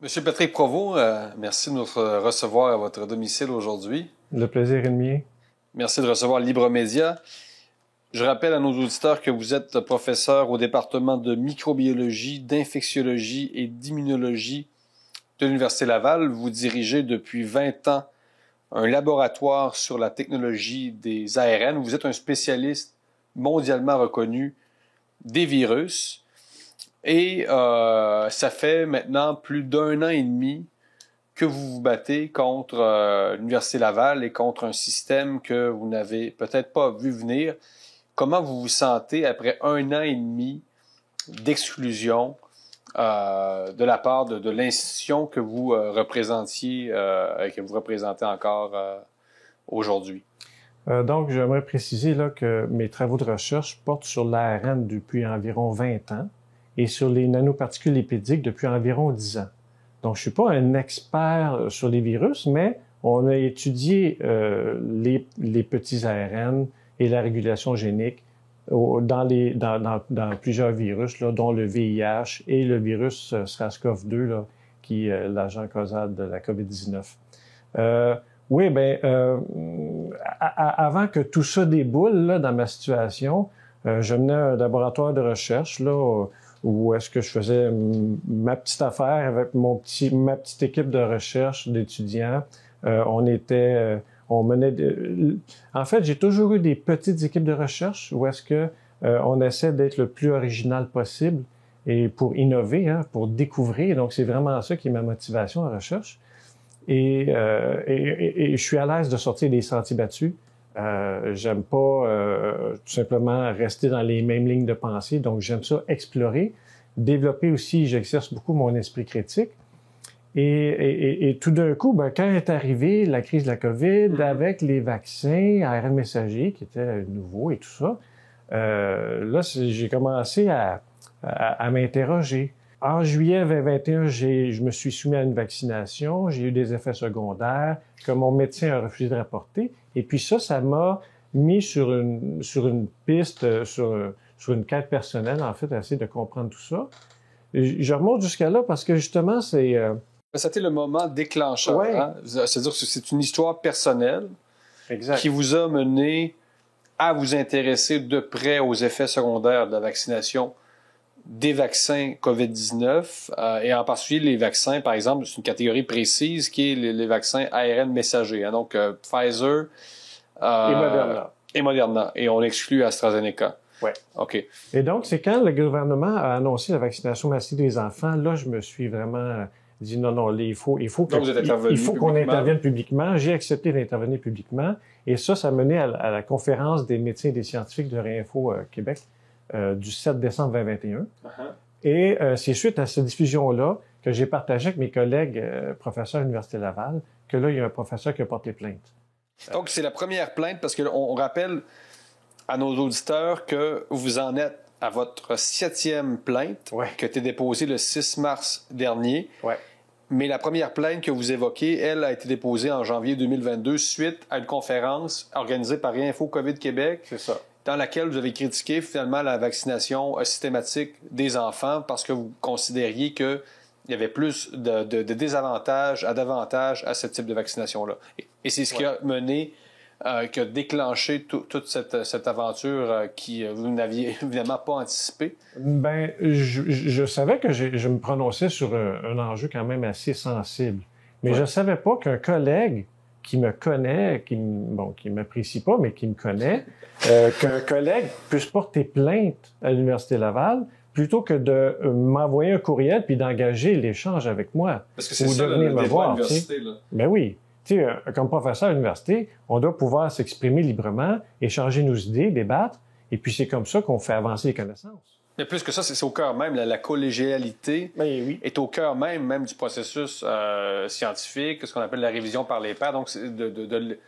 Monsieur Patrick Provost, merci de nous recevoir à votre domicile aujourd'hui. Le plaisir est le mien. Merci de recevoir Libre Média. Je rappelle à nos auditeurs que vous êtes professeur au département de microbiologie, d'infectiologie et d'immunologie de l'Université Laval. Vous dirigez depuis 20 ans un laboratoire sur la technologie des ARN. Vous êtes un spécialiste mondialement reconnu des virus. Et ça fait maintenant plus d'1 an et demi que vous vous battez contre l'Université Laval et contre un système que vous n'avez peut-être pas vu venir. Comment vous vous sentez après 1 an et demi d'exclusion de la part de l'institution que vous représentiez et que vous représentez encore aujourd'hui? Donc, j'aimerais préciser là, que mes travaux de recherche portent sur l'ARN depuis environ 20 ans et sur les nanoparticules lipidiques depuis environ 10 ans. Donc, je suis pas un expert sur les virus, mais on a étudié les petits ARN et la régulation génique dans plusieurs virus, là, dont le VIH et le virus SARS-CoV-2, là, qui est l'agent causal de la COVID-19. Oui, avant que tout ça déboule là, dans ma situation, je menais un laboratoire de recherche là, où est-ce que je faisais ma petite affaire avec ma petite équipe de recherche d'étudiants. En fait, j'ai toujours eu des petites équipes de recherche où est-ce que on essaie d'être le plus original possible et pour innover, hein, pour découvrir. Donc, c'est vraiment ça qui est ma motivation en recherche. Et je suis à l'aise de sortir des sentiers battus. J'aime pas tout simplement rester dans les mêmes lignes de pensée, donc j'aime ça explorer, développer aussi, j'exerce beaucoup mon esprit critique. Et tout d'un coup, quand est arrivée la crise de la COVID, avec les vaccins ARN messager qui étaient nouveaux et tout ça, là, j'ai commencé à m'interroger. En juillet 2021, je me suis soumis à une vaccination, j'ai eu des effets secondaires que mon médecin a refusé de rapporter. Et puis ça m'a mis sur une piste, sur une quête personnelle, en fait, à essayer de comprendre tout ça. Je remonte jusqu'à là parce que justement, C'était le moment déclencheur. Ouais. Hein? C'est-à-dire que c'est une histoire personnelle exact. Qui vous a mené à vous intéresser de près aux effets secondaires de la vaccination des vaccins COVID-19 et en particulier les vaccins, par exemple, c'est une catégorie précise qui est les vaccins ARN messagers. Hein, donc, Pfizer Et Moderna. Et on exclut AstraZeneca. Ouais. OK. Et donc, c'est quand le gouvernement a annoncé la vaccination massive des enfants, là, je me suis vraiment dit non, il faut qu'on intervienne publiquement. J'ai accepté d'intervenir publiquement. Et ça a mené à la conférence des médecins et des scientifiques de Réinfo Québec du 7 décembre 2021. Et c'est suite à cette diffusion-là que j'ai partagé avec mes collègues professeurs à l'Université Laval que là, il y a un professeur qui a porté plainte. Donc, c'est la première plainte parce qu'on rappelle à nos auditeurs que vous en êtes à votre 7e plainte qui a été déposée le 6 mars dernier. Ouais. Mais la première plainte que vous évoquez, elle, a été déposée en janvier 2022 suite à une conférence organisée par Réinfo COVID Québec. C'est ça. Dans laquelle vous avez critiqué finalement la vaccination systématique des enfants parce que vous considériez qu'il y avait plus de désavantages à d'avantages à ce type de vaccination-là. Et c'est ce qui a mené, qui a déclenché toute cette aventure qui vous n'aviez évidemment pas anticipée. Je savais que je me prononçais sur un enjeu quand même assez sensible. Mais je savais pas qu'un collègue qui me connaît, qui m'apprécie pas, mais qui me connaît, qu'un collègue puisse porter plainte à l'Université Laval plutôt que de m'envoyer un courriel puis d'engager l'échange avec moi. Parce que c'est ça le débat à l'université, là. Ben oui. Tu sais, comme professeur à l'université, on doit pouvoir s'exprimer librement, échanger nos idées, débattre, et puis c'est comme ça qu'on fait avancer les connaissances. Mais plus que ça, c'est au cœur même. La collégialité est au cœur même du processus scientifique, ce qu'on appelle la révision par les pairs. Donc, c'est de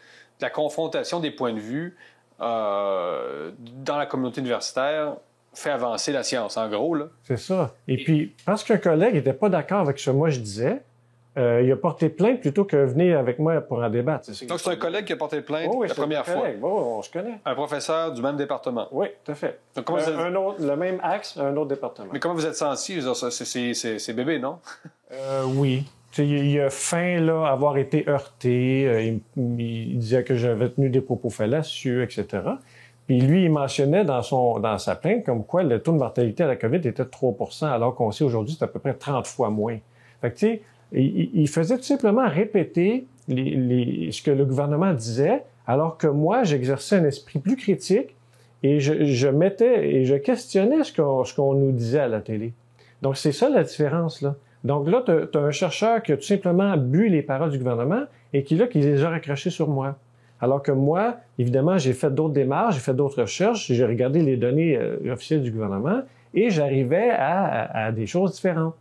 la confrontation des points de vue dans la communauté universitaire fait avancer la science, en gros, là. C'est ça. Et puis, parce qu'un collègue n'était pas d'accord avec ce que moi je disais, Il a porté plainte plutôt que venir avec moi pour en débattre. Donc, c'est un collègue qui a porté plainte la première fois. Oui, on se connaît. Un professeur du même département. Oui, tout à fait. Donc, le même axe, un autre département. Mais comment vous êtes senti? C'est bébé, non? Oui. Il a faim là, avoir été heurté. Il disait que j'avais tenu des propos fallacieux, etc. Puis lui, il mentionnait dans sa plainte comme quoi le taux de mortalité à la COVID était de 3 % alors qu'on sait aujourd'hui c'est à peu près 30 fois moins. Fait que, tu sais, il faisait tout simplement répéter ce que le gouvernement disait, alors que moi, j'exerçais un esprit plus critique et je questionnais ce qu'on nous disait à la télé. Donc, c'est ça la différence, là. Donc là, tu as un chercheur qui a tout simplement bu les paroles du gouvernement et qui les a raccrochées sur moi. Alors que moi, évidemment, j'ai fait d'autres démarches, j'ai fait d'autres recherches, j'ai regardé les données officielles du gouvernement et j'arrivais à des choses différentes.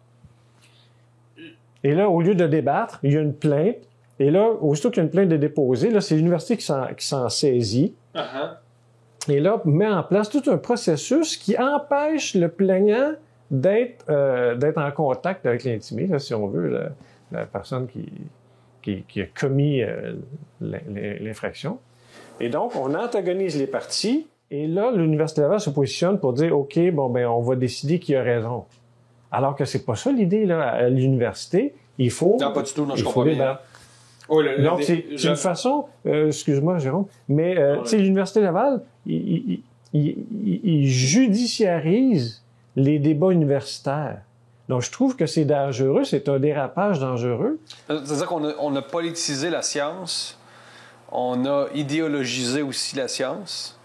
Et là, au lieu de débattre, il y a une plainte. Et là, aussitôt qu'il y a une plainte de déposée, là, c'est l'université qui s'en saisit. Uh-huh. Et là, met en place tout un processus qui empêche le plaignant d'être en contact avec l'intimé, là, si on veut, la personne qui a commis l'infraction. Et donc, on antagonise les parties. Et là, l'Université Laval se positionne pour dire, OK, on va décider qui a raison. Alors que c'est pas ça l'idée, là, à l'université. Il faut... Non, pas du tout, non, je comprends bien. Oh, donc, c'est une façon... excuse-moi, Jérôme, mais tu sais, l'Université Laval, il judiciarise les débats universitaires. Donc, je trouve que c'est dangereux, c'est un dérapage dangereux. C'est-à-dire qu'on a politisé la science, on a idéologisé aussi la science.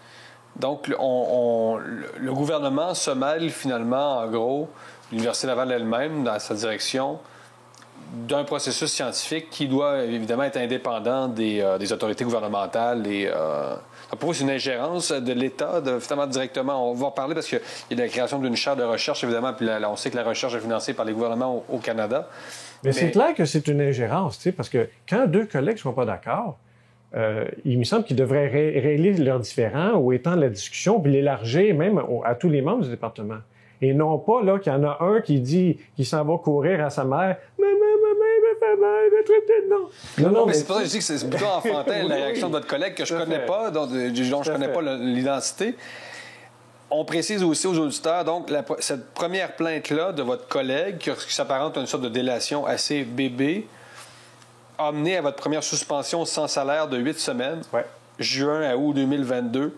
Donc, le gouvernement se mêle finalement, en gros, l'Université Laval elle-même, dans sa direction, d'un processus scientifique qui doit évidemment être indépendant des autorités gouvernementales. Pour vous, c'est une ingérence de l'État, finalement, directement. On va en parler parce qu'il y a la création d'une chaire de recherche, évidemment, puis là, on sait que la recherche est financée par les gouvernements au Canada. Mais c'est clair que c'est une ingérence, tu sais, parce que quand deux collègues ne sont pas d'accord, il me semble qu'ils devraient régler leurs différends ou étendre la discussion puis l'élargir même à tous les membres du département. Et non pas là qu'il y en a un qui s'en va courir à sa mère. Non, mais c'est pour ça que je dis que c'est plutôt enfantin la réaction de votre collègue que je connais pas, dont je connais pas l'identité. On précise aussi aux auditeurs, donc, cette première plainte-là de votre collègue, qui s'apparente à une sorte de délation assez bébé, a mené à votre première suspension sans salaire de 8 semaines, juin à août 2022,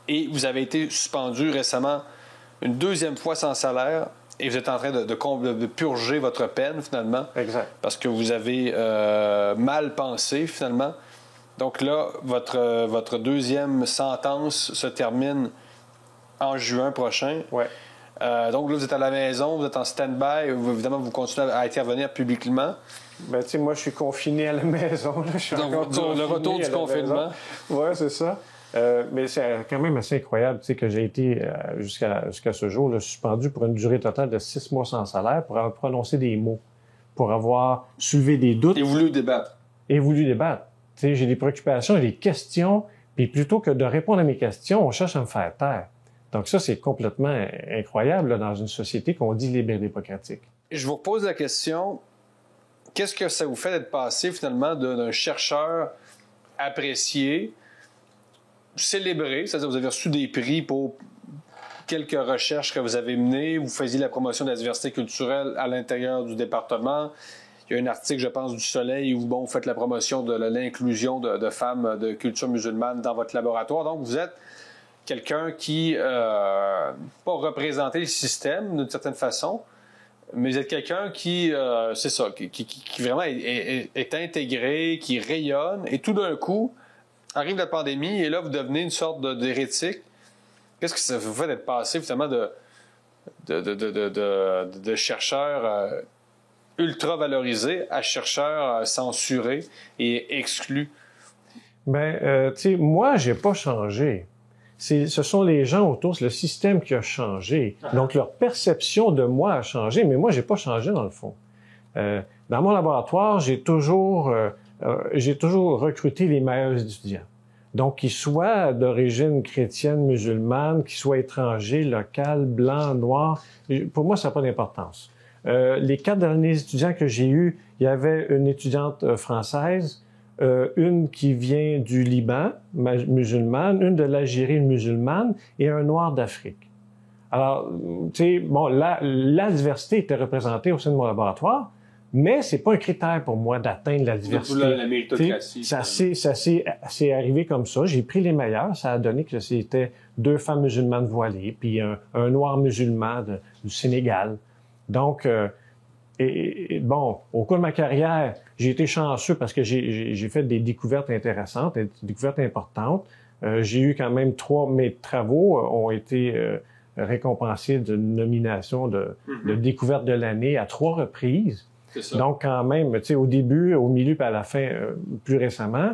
et vous avez été suspendu récemment une deuxième fois sans salaire, et vous êtes en train de purger votre peine, finalement. Exact. Parce que vous avez mal pensé, finalement. Donc là, votre deuxième sentence se termine en juin prochain. Ouais. Donc là, vous êtes à la maison, vous êtes en stand-by, évidemment, vous continuez à intervenir publiquement. Ben, tu sais, moi, je suis confiné à la maison. Là. Je suis donc, encore le retour du confinement. Oui, c'est ça. Mais c'est quand même assez incroyable, tu sais, que j'ai été, jusqu'à ce jour, là, suspendu pour une durée totale de 6 mois sans salaire pour avoir prononcé des mots, pour avoir soulevé des doutes. Et voulu débattre. Tu sais, j'ai des préoccupations, j'ai des questions, puis plutôt que de répondre à mes questions, on cherche à me faire taire. Donc ça, c'est complètement incroyable là, dans une société qu'on dit libre et démocratique. Je vous repose la question, qu'est-ce que ça vous fait d'être passé finalement d'un chercheur apprécié, célébré, c'est-à-dire que vous avez reçu des prix pour quelques recherches que vous avez menées, vous faisiez la promotion de la diversité culturelle à l'intérieur du département. Il y a un article, je pense, du Soleil où vous faites la promotion de l'inclusion de femmes de culture musulmane dans votre laboratoire. Donc, vous êtes quelqu'un qui pas représenter le système d'une certaine façon, mais vous êtes quelqu'un qui, c'est ça, qui vraiment est intégré, qui rayonne, et tout d'un coup, arrive la pandémie, et là, vous devenez une sorte d'hérétique. Qu'est-ce que ça vous fait d'être passé, finalement, de chercheurs ultra valorisés à chercheurs censurés et exclus? Ben, tu sais, moi, j'ai pas changé. Ce sont les gens autour, c'est le système qui a changé. Donc, leur perception de moi a changé, mais moi, j'ai pas changé dans le fond. Dans mon laboratoire, j'ai toujours recruté les meilleurs étudiants. Donc, qu'ils soient d'origine chrétienne, musulmane, qu'ils soient étrangers, locaux, blancs, noirs, pour moi, ça n'a pas d'importance. Les 4 derniers étudiants que j'ai eus, il y avait une étudiante française, une qui vient du Liban, musulmane, une de l'Algérie, musulmane, et un noir d'Afrique. Alors, tu sais, bon, la diversité était représentée au sein de mon laboratoire, mais c'est pas un critère pour moi d'atteindre la diversité. La méritocratie. Ça s'est arrivé comme ça. J'ai pris les meilleurs. Ça a donné que c'était 2 femmes musulmanes voilées, puis un noir musulman du Sénégal. Donc, bon, au cours de ma carrière, j'ai été chanceux parce que j'ai fait des découvertes intéressantes, des découvertes importantes. J'ai eu quand même mes travaux ont été récompensés d'une nomination de découverte de l'année à 3 reprises. Donc, quand même, tu sais, au début, au milieu, puis à la fin, plus récemment,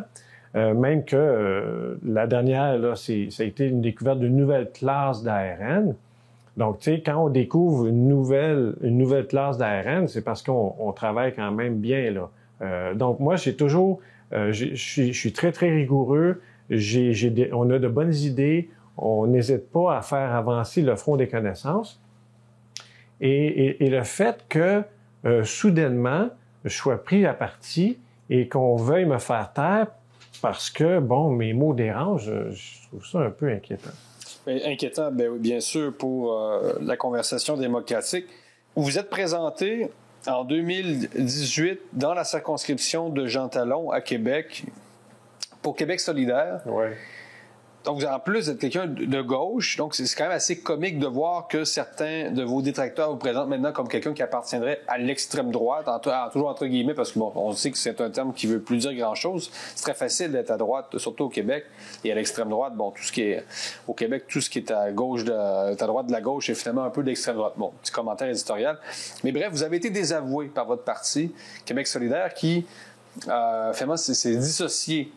même que la dernière, là, ça a été une découverte d'une nouvelle classe d'ARN. Donc, tu sais, quand on découvre une nouvelle classe d'ARN, c'est parce qu'on travaille quand même bien, là. Donc, moi, j'ai toujours, je suis très, très rigoureux. On a de bonnes idées. On n'hésite pas à faire avancer le front des connaissances. Et le fait que soudainement, je sois pris à partie et qu'on veuille me faire taire parce que, bon, mes mots dérangent, je trouve ça un peu inquiétant. Inquiétant, bien sûr, pour la conversation démocratique. Vous êtes présenté en 2018 dans la circonscription de Jean Talon à Québec pour Québec solidaire. Oui. Donc, en plus d'être quelqu'un de gauche, donc c'est quand même assez comique de voir que certains de vos détracteurs vous présentent maintenant comme quelqu'un qui appartiendrait à l'extrême droite, toujours entre guillemets, parce que bon, on sait que c'est un terme qui veut plus dire grand-chose. C'est très facile d'être à droite, surtout au Québec, et à l'extrême droite, bon, tout ce qui est au Québec, tout ce qui est à gauche, à droite de la gauche, est finalement un peu d'extrême droite. Bon, petit commentaire éditorial. Mais bref, vous avez été désavoué par votre parti, Québec solidaire, qui finalement s'est dissocié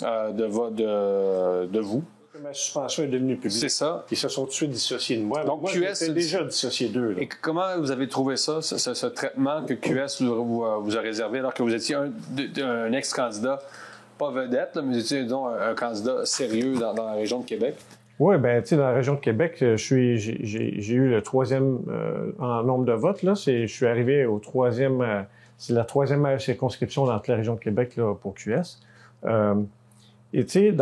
de vous. Ma suspension est devenue publique. C'est ça. Ils se sont tout de suite dissociés de moi. Donc, moi, j'étais déjà dissocié d'eux. Là. Et comment vous avez trouvé ça, ce traitement que QS vous a réservé alors que vous étiez un ex-candidat, pas vedette, là, mais vous étiez donc un candidat sérieux dans la région de Québec? Oui, bien, tu sais, dans la région de Québec, j'ai eu le 3e en nombre de votes. Là. Je suis arrivé au 3e, c'est la 3e meilleure circonscription dans toute la région de Québec là, pour QS. Et tu sais,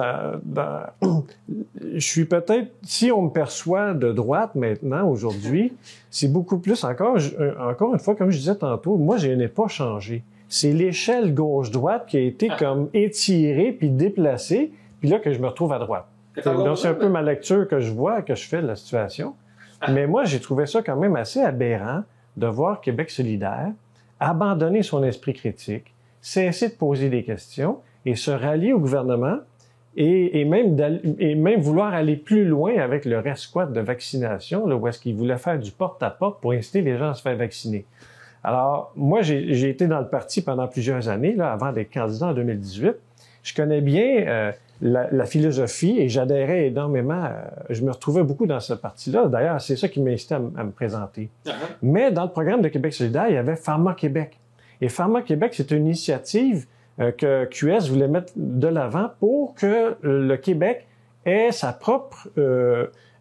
je suis peut-être, si on me perçoit de droite maintenant, aujourd'hui, c'est beaucoup plus, encore une fois, comme je disais tantôt, moi, je n'ai pas changé. C'est l'échelle gauche-droite qui a été comme étirée puis déplacée, puis là que je me retrouve à droite. Donc, c'est un peu ma lecture que je vois, que je fais de la situation. Mais moi, j'ai trouvé ça quand même assez aberrant de voir Québec solidaire abandonner son esprit critique, cesser de poser des questions, et se rallier au gouvernement et même vouloir aller plus loin avec le resquat de vaccination, là, où est-ce qu'ils voulaient faire du porte-à-porte pour inciter les gens à se faire vacciner. Alors, moi, j'ai été dans le parti pendant plusieurs années, là, avant d'être candidat en 2018. Je connais bien la philosophie et j'adhérais énormément. Je me retrouvais beaucoup dans ce parti-là. D'ailleurs, c'est ça qui m'a incité à me présenter. Uh-huh. Mais dans le programme de Québec solidaire, il y avait Pharma Québec. Et Pharma Québec, c'est une initiative que QS voulait mettre de l'avant pour que le Québec ait sa propre,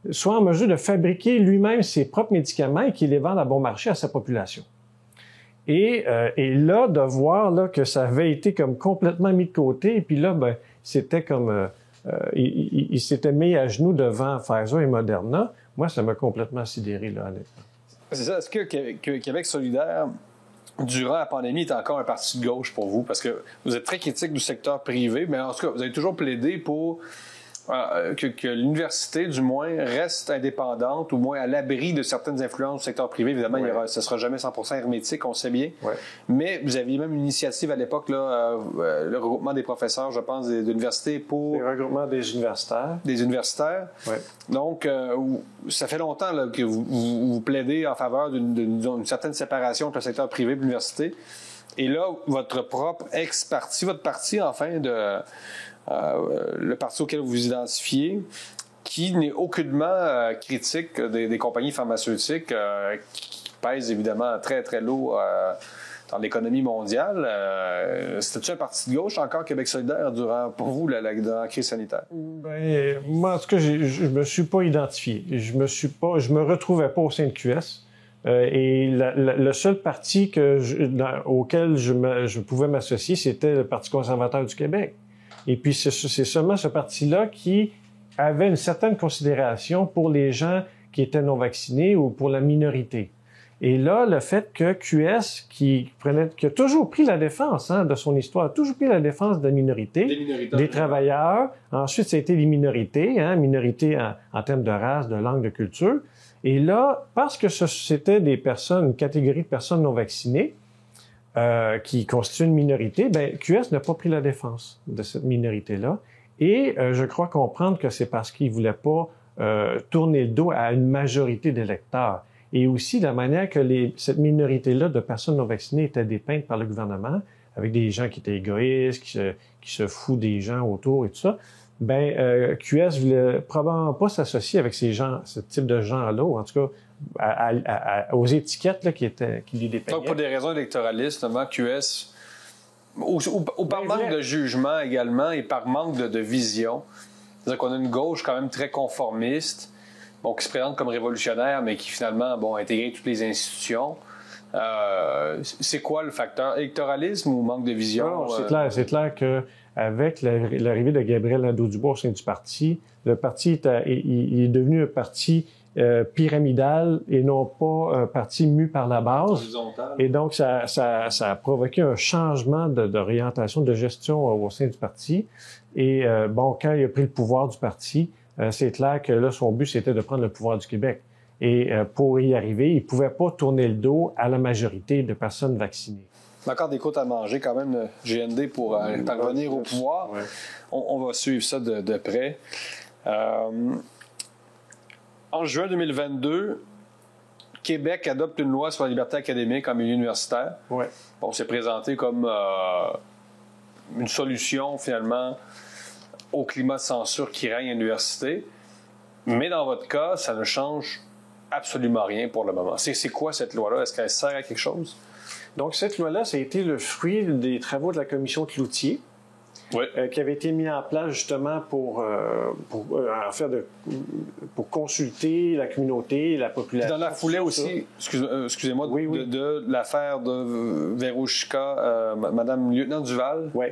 soit en mesure de fabriquer lui-même ses propres médicaments et qu'il les vende à bon marché à sa population. Et là, de voir là, que ça avait été comme complètement mis de côté, et puis là, ben, c'était comme... il s'était mis à genoux devant Pfizer et Moderna. Moi, ça m'a complètement sidéré, là, honnêtement. C'est ça. Est-ce que Québec solidaire, durant la pandémie, est encore un parti de gauche pour vous? Parce que vous êtes très critique du secteur privé, mais en tout cas, vous avez toujours plaidé pour que l'université, du moins, reste indépendante, ou moins à l'abri de certaines influences du secteur privé. Évidemment, ce ne sera jamais 100% hermétique, on sait bien. Ouais. Mais vous aviez même une initiative à l'époque, là, le regroupement des professeurs, je pense, de l'université pour... Le regroupement des universitaires. Des universitaires. Ouais. Donc, ça fait longtemps là, que vous plaidez en faveur d'une certaine séparation entre le secteur privé et l'université. Et là, votre propre ex-parti, votre parti, enfin, le parti auquel vous vous identifiez, qui n'est aucunement critique des compagnies pharmaceutiques, qui pèsent évidemment très, très lourd dans l'économie mondiale. C'était-tu un parti de gauche encore, Québec solidaire, pour vous, dans la crise sanitaire? Ben, moi, en tout cas, je me suis pas identifié. Je me retrouvais pas au sein de QS. le seul parti auquel je pouvais m'associer, c'était le Parti conservateur du Québec. Et puis, c'est seulement ce parti-là qui avait une certaine considération pour les gens qui étaient non vaccinés ou pour la minorité. Et là, le fait que QS, qui a toujours pris la défense de son histoire, a toujours pris la défense de la minorité, des travailleurs. Ensuite, ça a été les minorités, minorités en termes de race, de langue, de culture. Et là, parce que c'était une catégorie de personnes non vaccinées qui constituent une minorité, QS n'a pas pris la défense de cette minorité-là. Et je crois comprendre que c'est parce qu'il voulait pas tourner le dos à une majorité d'électeurs. Et aussi la manière que cette minorité-là de personnes non vaccinées était dépeinte par le gouvernement, avec des gens qui étaient égoïstes, qui se foutent des gens autour et tout ça, QS voulait probablement pas s'associer avec ce type de gens-là, ou en tout cas aux étiquettes là, qui les dépeignaient. Donc, pour des raisons électoralistes, notamment QS, ou par manque de jugement également, et par manque de vision. C'est-à-dire qu'on a une gauche quand même très conformiste, qui se présente comme révolutionnaire, mais qui finalement a intégré toutes les institutions. C'est quoi le facteur? Électoralisme ou manque de vision? Non, c'est clair qu'avec l'arrivée de Gabriel Nadeau-Dubois au sein du parti, le parti il est devenu un parti pyramidal et non pas un parti mu par la base. Horizontal. Et donc, ça a provoqué un changement d'orientation, de gestion au sein du parti. Et quand il a pris le pouvoir du parti, c'est clair que là, son but, c'était de prendre le pouvoir du Québec. Et pour y arriver, il ne pouvait pas tourner le dos à la majorité de personnes vaccinées. Encore des côtes à manger quand même, le GND, pour parvenir au pouvoir. Ouais. On va suivre ça de près. En juin 2022, Québec adopte une loi sur la liberté académique en milieu universitaire. Ouais. Bon, c'est présenté comme une solution, finalement, au climat de censure qui règne à l'université. Mais dans votre cas, ça ne change absolument rien pour le moment. C'est quoi cette loi-là? Est-ce qu'elle sert à quelque chose? Donc, cette loi-là, ça a été le fruit des travaux de la commission Cloutier, qui avait été mis en place justement pour consulter la communauté, la population. Dans la foulée aussi, excusez-moi, de l'affaire de Verouchka, Madame Lieutenant Duval. Oui.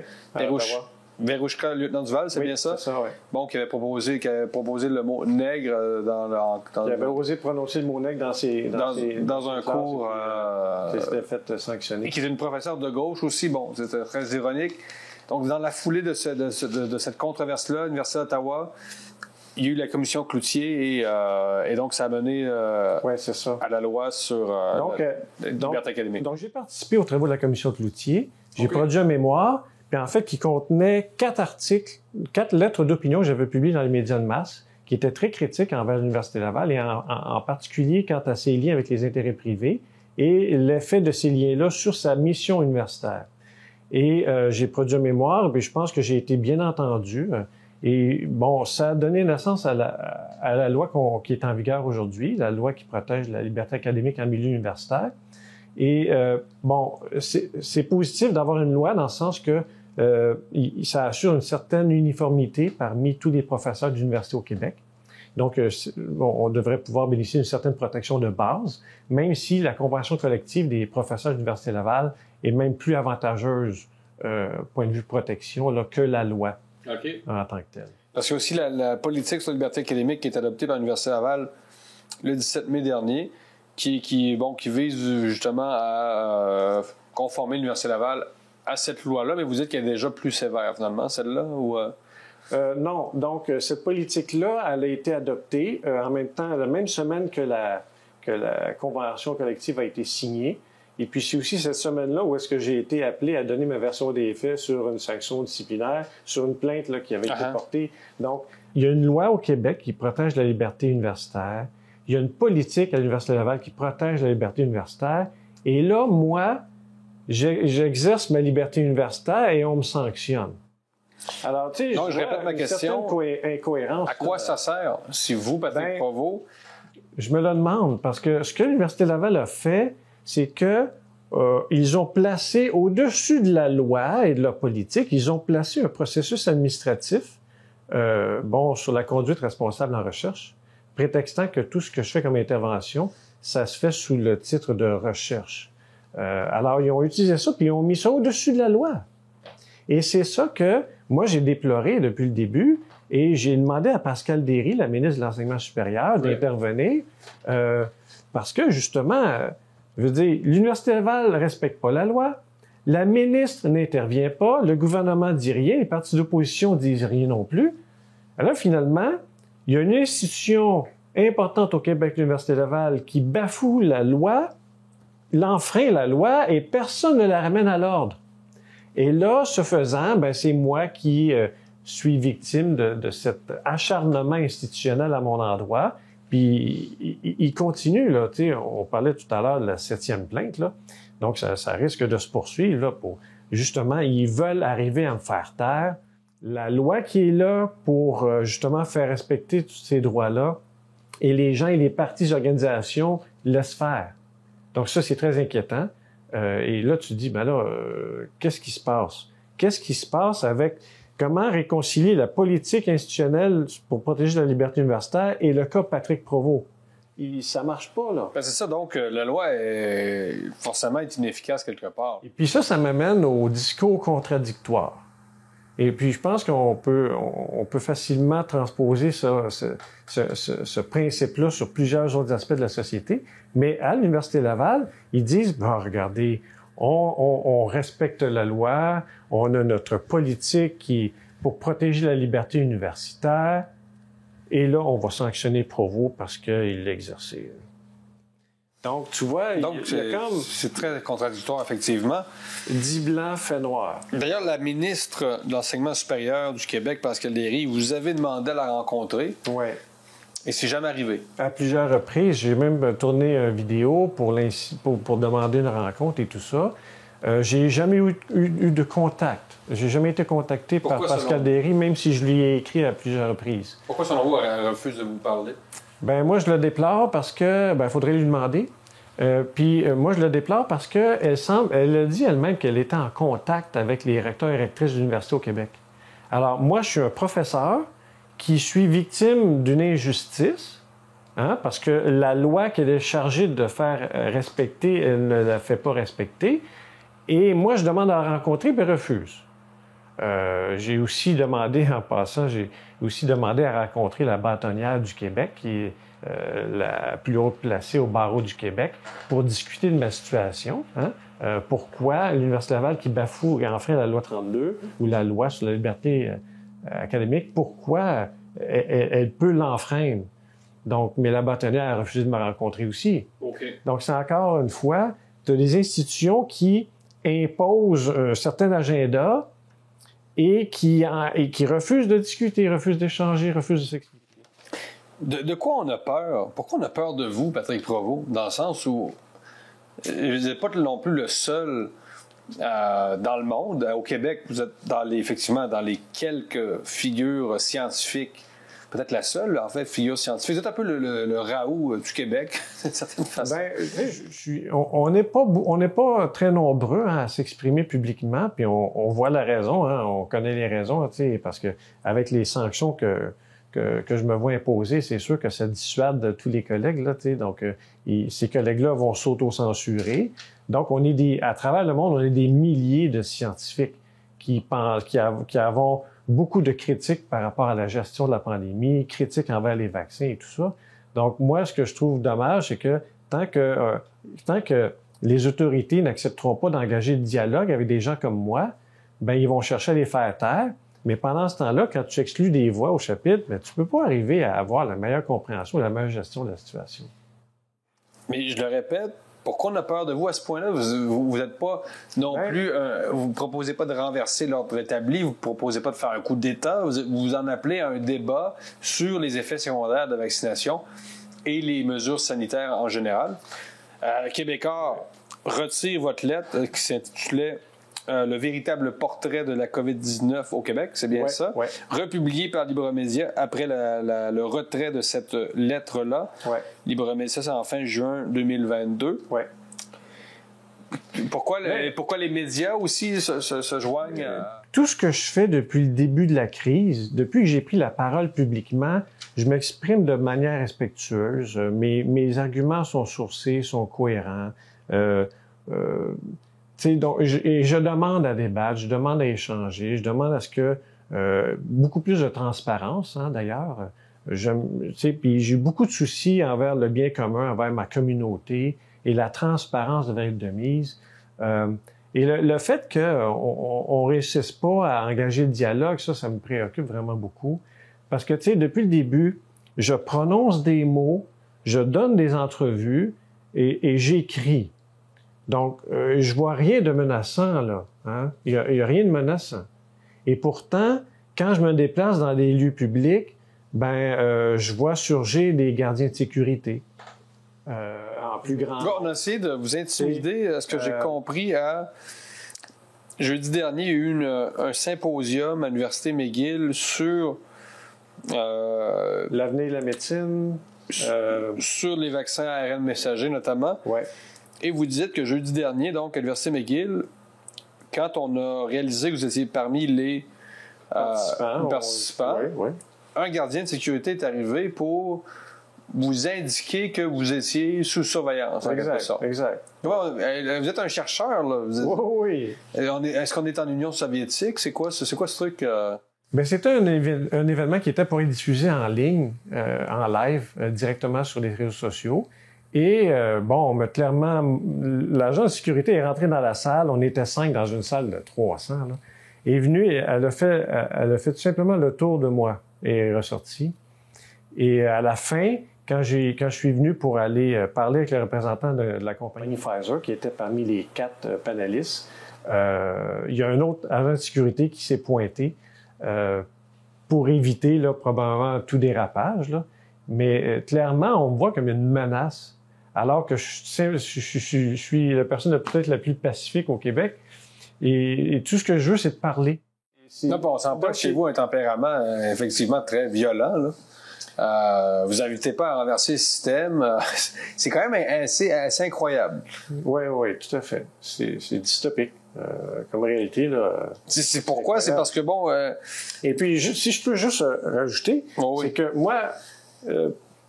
Verouchka, lieutenant Duval, c'est bien ça? C'est ça, oui. Qui avait proposé le mot nègre qui avait osé prononcer le mot nègre dans un cours. C'était fait sanctionner. Et qui était une professeure de gauche aussi. Bon, c'était très ironique. Donc, dans la foulée de cette controverse-là, l'Université d'Ottawa, il y a eu la commission Cloutier et donc ça a mené à la loi sur la liberté académique. Donc, j'ai participé aux travaux de la commission Cloutier. J'ai produit un mémoire. Puis en fait, qui contenait 4 articles, 4 lettres d'opinion que j'avais publiées dans les médias de masse, qui étaient très critiques envers l'Université Laval, et en particulier quant à ses liens avec les intérêts privés et l'effet de ces liens-là sur sa mission universitaire. Et j'ai produit un mémoire, puis je pense que j'ai été bien entendu. Et bon, ça a donné naissance à la loi qui est en vigueur aujourd'hui, la loi qui protège la liberté académique en milieu universitaire. Et c'est positif d'avoir une loi dans le sens que ça assure une certaine uniformité parmi tous les professeurs d'université au Québec. Donc, on devrait pouvoir bénéficier d'une certaine protection de base, même si la convention collective des professeurs de l'Université Laval est même plus avantageuse point de vue protection que la loi en tant que telle. Parce qu'il y a aussi la politique sur la liberté académique qui est adoptée par l'Université Laval le 17 mai dernier, qui vise justement à conformer l'Université Laval à cette loi-là, mais vous dites qu'elle est déjà plus sévère, finalement, celle-là, ou... Non. Donc, cette politique-là, elle a été adoptée en même temps, la même semaine que la convention collective a été signée. Et puis, c'est aussi cette semaine-là où est-ce que j'ai été appelé à donner ma version des faits sur une sanction disciplinaire, sur une plainte là, qui avait été portée. Donc, il y a une loi au Québec qui protège la liberté universitaire. Il y a une politique à l'Université Laval qui protège la liberté universitaire. Et là, moi, j'exerce ma liberté universitaire et on me sanctionne. Alors, tu sais, je répète ma question. Incohérence. À quoi ça sert, si vous, Patrick Provost? Je me le demande, parce que ce que l'Université Laval a fait, c'est que ils ont placé, au-dessus de la loi et de leur politique, ils ont placé un processus administratif, sur la conduite responsable en recherche, prétextant que tout ce que je fais comme intervention, ça se fait sous le titre de recherche. Alors, ils ont utilisé ça, puis ils ont mis ça au-dessus de la loi. Et c'est ça que moi, j'ai déploré depuis le début, et j'ai demandé à Pascal Derry, la ministre de l'Enseignement supérieur, d'intervenir, parce que, justement, je veux dire, l'Université Laval ne respecte pas la loi, la ministre n'intervient pas, le gouvernement dit rien, les partis d'opposition disent rien non plus. Alors, finalement, il y a une institution importante au Québec, l'Université Laval, qui bafoue la loi, l'enfreint la loi, et personne ne la ramène à l'ordre. Et là, ce faisant, ben, c'est moi qui suis victime de cet acharnement institutionnel à mon endroit. Puis, il continue, là, tu sais, on parlait tout à l'heure de la 7e plainte, là. Donc, ça risque de se poursuivre, là, pour, justement, ils veulent arriver à me faire taire. La loi qui est là pour, justement, faire respecter tous ces droits-là, et les gens et les partis organisations laissent faire. Donc, ça, c'est très inquiétant. Et là, tu te dis, ben là, qu'est-ce qui se passe? Qu'est-ce qui se passe avec comment réconcilier la politique institutionnelle pour protéger la liberté universitaire et le cas Patrick Provost? Ça marche pas, là. Ben, c'est ça, donc la loi est forcément inefficace quelque part. Et puis ça m'amène au discours contradictoire. Et puis je pense qu'on peut facilement transposer ce principe-là sur plusieurs autres aspects de la société. Mais à l'Université Laval, ils disent, bon, regardez, on respecte la loi, on a notre politique qui pour protéger la liberté universitaire, et là, on va sanctionner Provost parce qu'il l'a exercé. Donc, tu vois, c'est très contradictoire, effectivement. Dit blanc, fait noir. D'ailleurs, la ministre de l'Enseignement supérieur du Québec, Pascal Derry, vous avez demandé à la rencontrer. Oui. Et c'est jamais arrivé. À plusieurs reprises. J'ai même tourné une vidéo pour demander une rencontre et tout ça. J'ai jamais eu de contact. J'ai jamais été contacté par Pascal Derry, même si je lui ai écrit à plusieurs reprises. Pourquoi, selon vous, elle refuse de vous parler? Ben moi, je le déplore parce que, faudrait lui demander. Puis moi, je le déplore parce que elle a dit elle-même qu'elle était en contact avec les recteurs et rectrices de l'université au Québec. Alors, moi, je suis un professeur qui suis victime d'une injustice, parce que la loi qu'elle est chargée de faire respecter, elle ne la fait pas respecter. Et moi, je demande à la rencontrer, puis elle refuse. J'ai aussi demandé, en passant, à rencontrer la bâtonnière du Québec, qui est la plus haute placée au barreau du Québec, pour discuter de ma situation. Pourquoi l'Université Laval, qui bafoue et enfreint la loi 32, ou la loi sur la liberté académique, pourquoi elle peut l'enfreindre? Donc, mais la bâtonnière a refusé de me rencontrer aussi. Okay. Donc, c'est encore une fois, tu as des institutions qui imposent un certain agenda et qui refusent de discuter, refusent d'échanger, refusent de s'expliquer. De quoi on a peur? Pourquoi on a peur de vous, Patrick Provost? Dans le sens où vous n'êtes pas non plus le seul dans le monde. Au Québec, vous êtes effectivement dans les quelques figures scientifiques, peut-être la seule, en fait, figure scientifique. Vous êtes un peu le Raoult du Québec, d'une certaine façon. On n'est pas très nombreux à s'exprimer publiquement, puis on voit la raison, on connaît les raisons, parce que avec les sanctions que je me vois imposer, c'est sûr que ça dissuade tous les collègues, là, donc ces collègues-là vont s'auto-censurer. Donc, à travers le monde, on est des milliers de scientifiques qui avons beaucoup de critiques par rapport à la gestion de la pandémie, critiques envers les vaccins et tout ça. Donc, moi, ce que je trouve dommage, c'est que tant que les autorités n'accepteront pas d'engager le dialogue avec des gens comme moi, ils vont chercher à les faire taire. Mais pendant ce temps-là, quand tu exclus des voix au chapitre, tu peux pas arriver à avoir la meilleure compréhension, la meilleure gestion de la situation. Mais je le répète, pourquoi on a peur de vous à ce point-là? Vous n'êtes pas non plus... vous ne proposez pas de renverser l'ordre établi, vous ne proposez pas de faire un coup d'État, vous en appelez à un débat sur les effets secondaires de la vaccination et les mesures sanitaires en général. Québécois retire votre lettre qui s'intitulait le véritable portrait de la COVID-19 au Québec, c'est bien ça? Ouais. Republié par Libremédia après le retrait de cette lettre-là. Ouais. Libremédia, c'est en fin juin 2022. Ouais. Pourquoi les médias aussi se joignent? tout ce que je fais depuis le début de la crise, depuis que j'ai pris la parole publiquement, je m'exprime de manière respectueuse. Mes arguments sont sourcés, sont cohérents. Donc, je demande à débattre, je demande à échanger, je demande à ce que beaucoup plus de transparence, hein, d'ailleurs. Puis j'ai beaucoup de soucis envers le bien commun, envers ma communauté, et la transparence devrait être de mise. Et le fait qu'on réussisse pas à engager le dialogue, ça me préoccupe vraiment beaucoup. Parce que, tu sais, depuis le début, je prononce des mots, je donne des entrevues et j'écris. Donc, je vois rien de menaçant, là. Hein? Il y a rien de menaçant. Et pourtant, quand je me déplace dans des lieux publics, je vois surgir des gardiens de sécurité. En plus grand. On a essayé de vous intimider, à ce que j'ai compris, jeudi dernier, il y a eu un symposium à l'Université McGill sur l'avenir de la médecine. Sur les vaccins ARN messagers, notamment. Ouais. Et vous dites que jeudi dernier, donc, à l'Université McGill, quand on a réalisé que vous étiez parmi les participants, un gardien de sécurité est arrivé pour vous indiquer que vous étiez sous surveillance. Exact. Vous êtes un chercheur, là. Oui. Est-ce qu'on est en Union soviétique? C'est quoi ce truc? C'était un événement qui était pour être diffusé en ligne, en live, directement sur les réseaux sociaux. Et clairement, l'agent de sécurité est rentré dans la salle. On était 5 dans une salle de 300. Là. Elle est venue, elle a fait tout simplement le tour de moi et est ressortie. Et à la fin, quand je suis venu pour aller parler avec le représentant de la compagnie Pfizer, qui était parmi les 4 panélistes, il y a un autre agent de sécurité qui s'est pointé pour éviter là, probablement tout dérapage. Là. Mais clairement, on voit comme une menace. Alors que je suis la personne peut-être la plus pacifique au Québec. Et tout ce que je veux, c'est de parler. Non, on sent pas chez vous un tempérament effectivement très violent. Là. Vous n'invitez pas à renverser le système. C'est quand même assez incroyable. Oui, tout à fait. C'est dystopique. Comme réalité, là. C'est pourquoi? C'est parce que Et puis, si je peux juste rajouter, c'est que moi,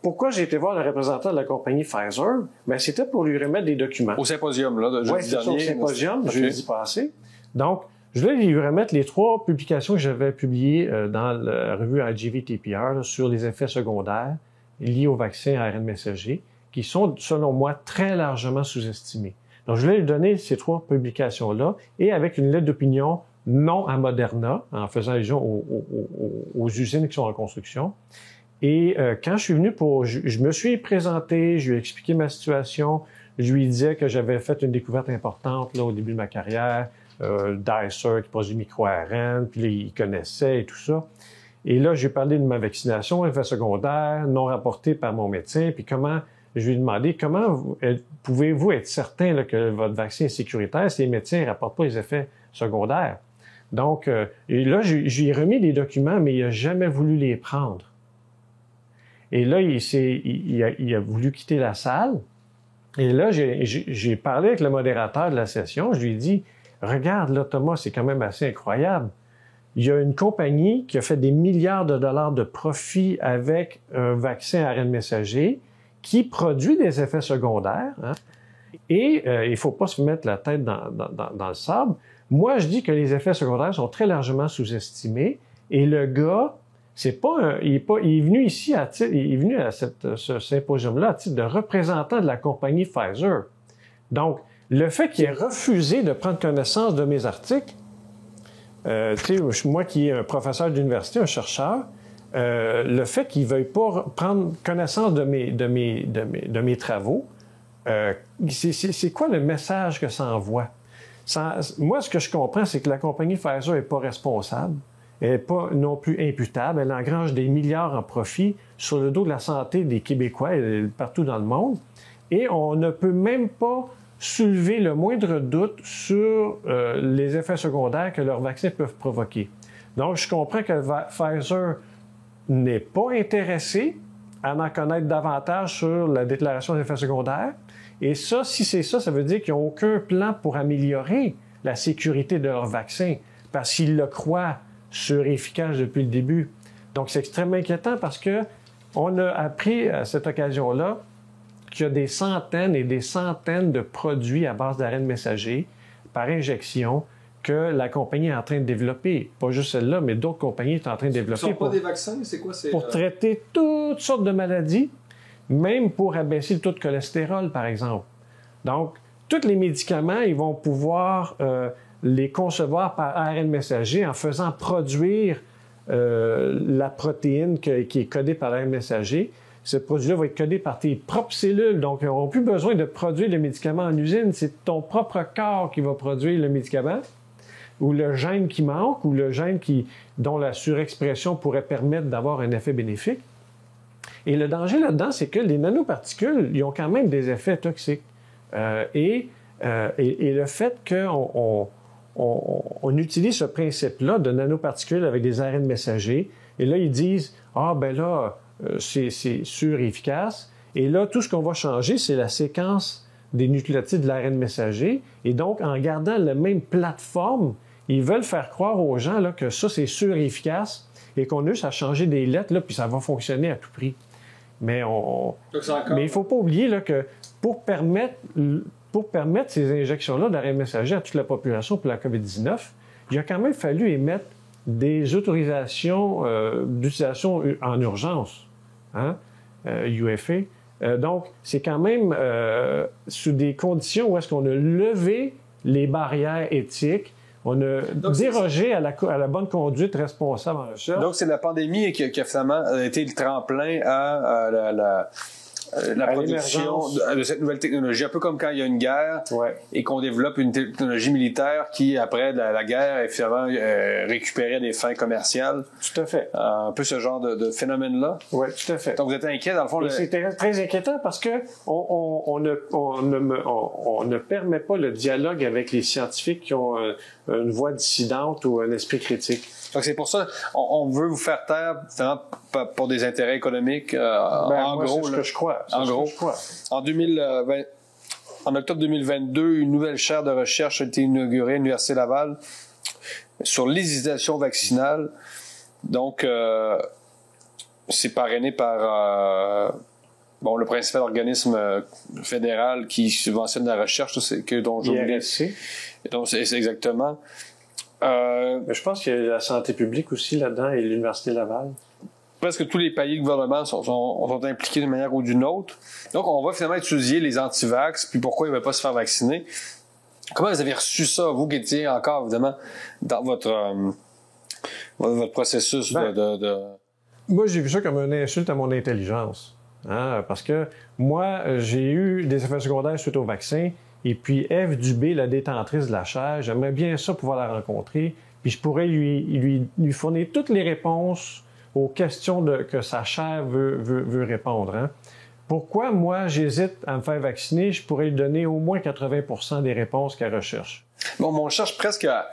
pourquoi j'ai été voir le représentant de la compagnie Pfizer? C'était pour lui remettre des documents. Au symposium, là, de jeudi dernier. Au symposium, jeudi passé. Donc, je voulais lui remettre les 3 publications que j'avais publiées dans la revue IGV-TPR sur les effets secondaires liés au vaccin ARN messager, qui sont, selon moi, très largement sous-estimés. Donc, je voulais lui donner ces 3 publications-là et avec une lettre d'opinion non à Moderna, en faisant allusion aux usines qui sont en construction. Et quand je suis venu je me suis présenté, je lui ai expliqué ma situation, je lui disais que j'avais fait une découverte importante là, au début de ma carrière, Dicer qui produit micro-ARN, puis là, il connaissait et tout ça. Et là, j'ai parlé de ma vaccination, effet secondaire, non rapporté par mon médecin, puis je lui ai demandé comment pouvez-vous être certain là, que votre vaccin est sécuritaire si les médecins ne rapportent pas les effets secondaires. Donc, et là, je lui ai remis des documents, mais il n'a jamais voulu les prendre. Et là, il a voulu quitter la salle. Et là, j'ai parlé avec le modérateur de la session. Je lui ai dit, regarde, là, Thomas, c'est quand même assez incroyable. Il y a une compagnie qui a fait des milliards de dollars de profit avec un vaccin ARN messager qui produit des effets secondaires. Hein, et il faut pas se mettre la tête dans le sable. Moi, je dis que les effets secondaires sont très largement sous-estimés. Et le gars... il est venu ici il est venu à ce symposium-là à titre de représentant de la compagnie Pfizer. Donc, le fait qu'il ait refusé de prendre connaissance de mes articles, moi qui est un professeur d'université, un chercheur, le fait qu'il ne veuille pas prendre connaissance de mes travaux, c'est quoi le message que ça envoie? Moi, ce que je comprends, c'est que la compagnie Pfizer n'est pas responsable. Elle n'est pas non plus imputable. Elle engrange des milliards en profit sur le dos de la santé des Québécois et partout dans le monde. Et on ne peut même pas soulever le moindre doute sur les effets secondaires que leurs vaccins peuvent provoquer. Donc, je comprends que Pfizer n'est pas intéressé à en connaître davantage sur la déclaration des effets secondaires. Et ça, si c'est ça, ça veut dire qu'ils n'ont aucun plan pour améliorer la sécurité de leurs vaccins. parce qu'il le croit efficace depuis le début. Donc, c'est extrêmement inquiétant parce que on a appris à cette occasion-là qu'il y a des centaines et des centaines de produits à base d'ARN messager par injection que la compagnie est en train de développer. Pas juste celle-là, mais d'autres compagnies sont en train de développer. Ce ne sont pas des vaccins, c'est quoi? Pour traiter toutes sortes de maladies, même pour abaisser le taux de cholestérol, par exemple. Donc, tous les médicaments, ils vont pouvoir les concevoir par ARN messager en faisant produire la protéine qui est codée par l'ARN messager. Ce produit-là va être codé par tes propres cellules. Donc, ils n'auront plus besoin de produire le médicament en usine. C'est ton propre corps qui va produire le médicament, ou le gène qui manque, ou le gène dont la surexpression pourrait permettre d'avoir un effet bénéfique. Et le danger là-dedans, c'est que les nanoparticules, ils ont quand même des effets toxiques. Et le fait qu'on utilise ce principe-là de nanoparticules avec des ARN messagers, et là, ils disent « Ah, ben là, c'est sûr et efficace. » Et là, tout ce qu'on va changer, c'est la séquence des nucléotides de l'ARN messager. Et donc, en gardant la même plateforme, ils veulent faire croire aux gens là, que ça, c'est sûr et efficace et qu'on a juste à changer des lettres, là, puis ça va fonctionner à tout prix. Mais il ne faut pas oublier là, que pour permettre ces injections-là d'ARN messager à toute la population pour la COVID-19, il a quand même fallu émettre des autorisations d'utilisation en urgence, UFA. Donc, c'est quand même sous des conditions où est-ce qu'on a levé les barrières éthiques, on a dérogé à la bonne conduite responsable en recherche. Donc, c'est la pandémie qui a finalement été le tremplin à la production de cette nouvelle technologie. Un peu comme quand il y a une guerre et qu'on développe une technologie militaire qui, après la guerre, est finalement récupérée à des fins commerciales. Tout à fait. Un peu ce genre de phénomène-là. Oui, tout à fait. Donc, vous êtes inquiet, dans le fond. C'est très inquiétant parce que on ne permet pas le dialogue avec les scientifiques qui ont une voix dissidente ou un esprit critique. Donc, c'est pour ça on veut vous faire taire pour des intérêts économiques. En gros, c'est ce que je crois. En octobre 2022, une nouvelle chaire de recherche a été inaugurée à l'Université Laval sur l'hésitation vaccinale. Donc, c'est parrainé par le principal organisme fédéral qui subventionne la recherche, dont je voulais. Donc, c'est exactement. Mais je pense qu'il y a la santé publique aussi là-dedans et l'Université Laval. Presque tous les paliers de gouvernement sont impliqués d'une manière ou d'une autre. Donc, on va finalement étudier les anti-vax, puis pourquoi ils ne veulent pas se faire vacciner. Comment vous avez reçu ça, vous qui étiez encore, évidemment, dans votre processus de... Moi, j'ai vu ça comme une insulte à mon intelligence. Parce que moi, j'ai eu des effets secondaires suite au vaccin. Et puis, Ève Dubé, la détentrice de la chaire, j'aimerais bien ça pouvoir la rencontrer. Puis, je pourrais lui fournir toutes les réponses aux questions que sa chaire veut répondre. Pourquoi, moi, j'hésite à me faire vacciner? Je pourrais lui donner au moins 80% des réponses qu'elle recherche. Bon, on cherche presque à...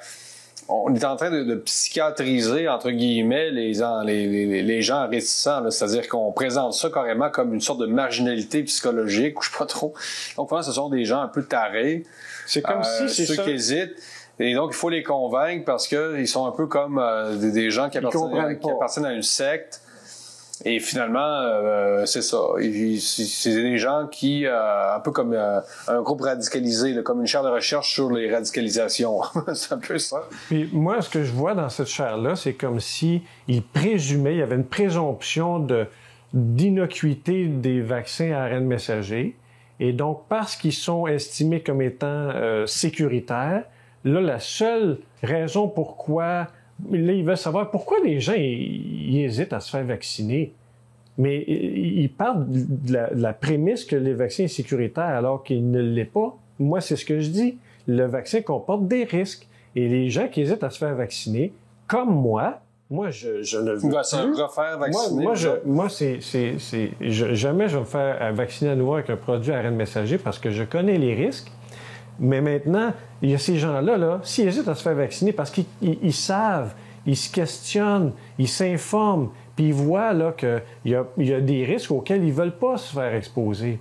On est en train de psychiatriser, entre guillemets, les gens réticents. C'est-à-dire qu'on présente ça carrément comme une sorte de marginalité psychologique, ou je sais pas trop. Donc, ce sont des gens un peu tarés. C'est comme si c'est ceux qui hésitent. Et donc, il faut les convaincre parce que ils sont un peu comme des gens qui appartiennent à une secte. Et finalement, c'est ça. C'est des gens qui, un peu comme un groupe radicalisé, comme une chaire de recherche sur les radicalisations. C'est un peu ça. Puis moi, ce que je vois dans cette chaire-là, c'est comme si il y avait une présomption d'innocuité des vaccins à ARN messager. Et donc, parce qu'ils sont estimés comme étant sécuritaires, là, la seule raison pourquoi... Là, ils veulent savoir pourquoi les gens ils hésitent à se faire vacciner. Mais ils parlent de la prémisse que les vaccins sont sécuritaires alors qu'ils ne l'est pas. Moi, c'est ce que je dis. Le vaccin comporte des risques. Et les gens qui hésitent à se faire vacciner, comme moi, je ne veux plus. Se refaire vacciner. Jamais je vais me faire vacciner à nouveau avec un produit ARN messager parce que je connais les risques. Mais maintenant, il y a ces gens-là, s'ils hésitent à se faire vacciner parce qu'ils savent, ils se questionnent, ils s'informent, puis ils voient là, qu'il y a des risques auxquels ils ne veulent pas se faire exposer.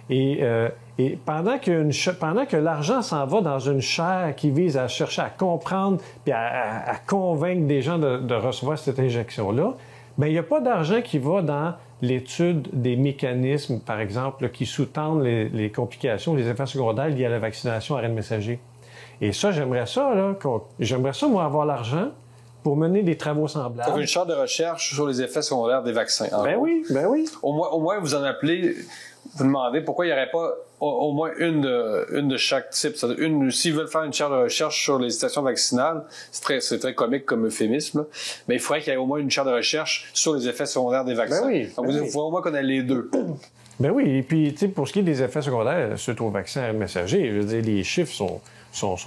Et pendant que l'argent s'en va dans une chaire qui vise à chercher à comprendre puis à convaincre des gens de recevoir cette injection-là, bien, il n'y a pas d'argent qui va dans l'étude des mécanismes, par exemple, là, qui sous-tendent les complications, les effets secondaires liés à la vaccination à ARN messager. Et ça, j'aimerais ça, moi, avoir l'argent pour mener des travaux semblables. Une chaire de recherche sur les effets secondaires des vaccins. Ben oui. Au moins, vous en appelez, vous demandez pourquoi il n'y aurait pas au moins une de chaque type. S'ils veulent faire une chaire de recherche sur les stations vaccinales, c'est très comique comme euphémisme, là, mais il faudrait qu'il y ait au moins une chaire de recherche sur les effets secondaires des vaccins. Ben oui. Donc, il faut au moins qu'on ait les deux. Ben oui, et puis, tu sais, pour ce qui est des effets secondaires suite au vaccin ARN messager, je veux dire, les chiffres sont